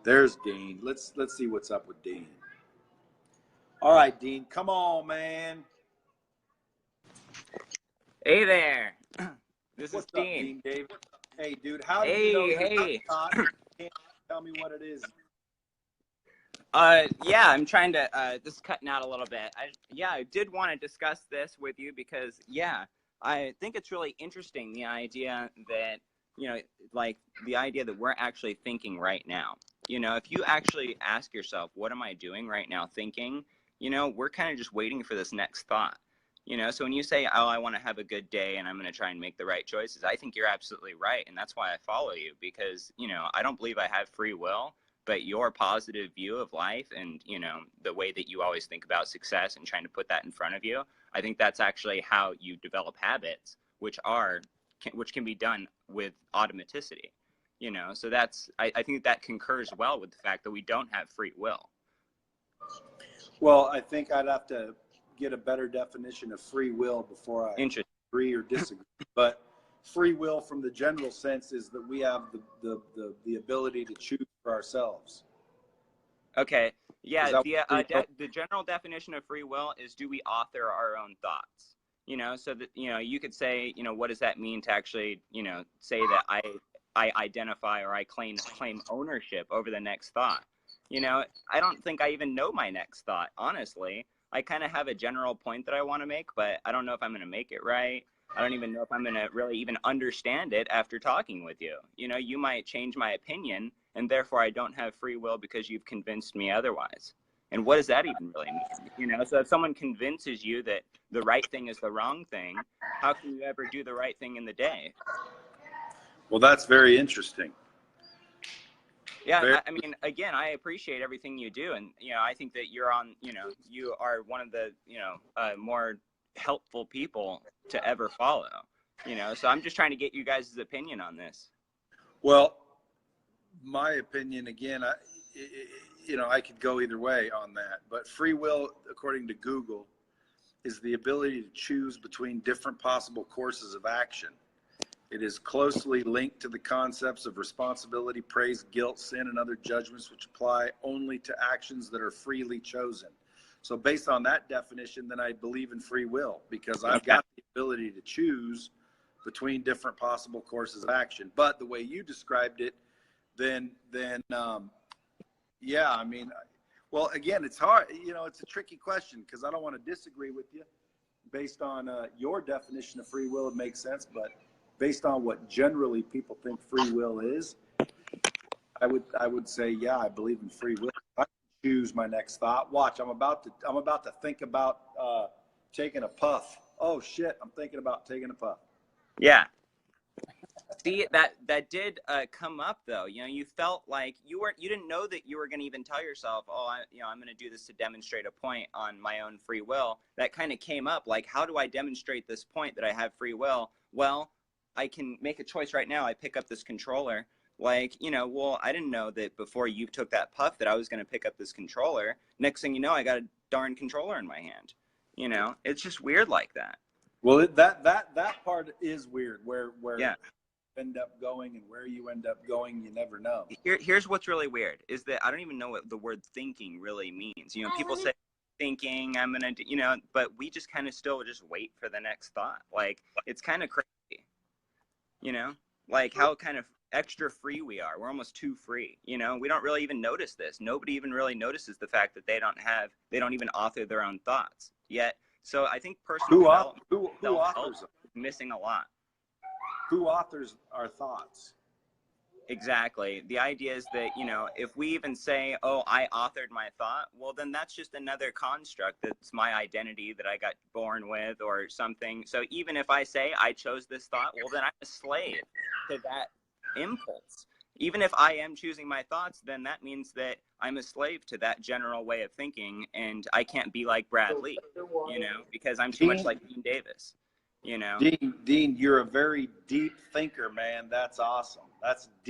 There's Dean. Let's see what's up with Dean. All right, Dean, come on, man. Hey there. This What's is up, Dean. Dean David? Hey, dude, how do you know Hey. not? Can't tell me what it is. Yeah, I'm trying to, this is cutting out a little bit. I did want to discuss this with you because, yeah, I think it's really interesting, the idea that, like the idea that we're actually thinking right now. If you actually ask yourself, what am I doing right now thinking, we're kind of just waiting for this next thought. So when you say, oh, I want to have a good day and I'm going to try and make the right choices, I think you're absolutely right. And that's why I follow you because, I don't believe I have free will. But your positive view of life and, the way that you always think about success and trying to put that in front of you, I think that's actually how you develop habits, which can be done with automaticity, so I think that concurs well with the fact that we don't have free will. Well, I think I'd have to get a better definition of free will before I agree or disagree. But free will from the general sense is that we have the ability to choose for ourselves. Okay. Yeah. The general definition of free will is, do we author our own thoughts? So that, you could say, what does that mean to actually, say that I identify or I claim ownership over the next thought? I don't think I even know my next thought, honestly. I kind of have a general point that I want to make, but I don't know if I'm going to make it right. I don't even know if I'm going to really even understand it after talking with you. You might change my opinion, and therefore I don't have free will because you've convinced me otherwise. And what does that even really mean? So if someone convinces you that the right thing is the wrong thing, how can you ever do the right thing in the day? Well, that's very interesting. Yeah, I mean, again, I appreciate everything you do, and I think that you are one of the more helpful people to ever follow. So I'm just trying to get you guys' opinion on this. Well, my opinion, again, I could go either way on that, but free will, according to Google, is the ability to choose between different possible courses of action. It is closely linked to the concepts of responsibility, praise, guilt, sin, and other judgments which apply only to actions that are freely chosen. So based on that definition, then I believe in free will because I've got the ability to choose between different possible courses of action. But the way you described it, then yeah, I mean, well, again, it's hard, it's a tricky question because I don't want to disagree with you. Based on your definition of free will, it makes sense, but based on what generally people think free will is, I would say, yeah, I believe in free will. I can choose my next thought. Watch, I'm about to think about taking a puff. Oh shit, I'm thinking about taking a puff. Yeah. See, that did come up though. You felt like you didn't know that you were going to even tell yourself, oh, I'm going to do this to demonstrate a point on my own free will. That kind of came up like, how do I demonstrate this point that I have free will? Well, I can make a choice right now. I pick up this controller. Like, well, I didn't know that before you took that puff that I was going to pick up this controller. Next thing you know, I got a darn controller in my hand. It's just weird like that. Well, that part is weird where yeah. End up going and where you end up going, you never know. Here's what's really weird is that I don't even know what the word thinking really means. People say thinking, I'm gonna do, but we just kind of still just wait for the next thought. Like, it's kind of crazy, like how kind of extra free we are. We're almost too free. We don't really even notice this. Nobody even really notices the fact that they don't even author their own thoughts yet. So I think personal development is missing a lot. Who authors our thoughts? Exactly. The idea is that, if we even say, oh, I authored my thought, well, then that's just another construct. That's my identity that I got born with or something. So even if I say I chose this thought, well, then I'm a slave to that impulse. Even if I am choosing my thoughts, then that means that I'm a slave to that general way of thinking. And I can't be like Brad Lee, because I'm too much like Dean Davis. Dean, you're a very deep thinker, man. That's awesome. That's deep.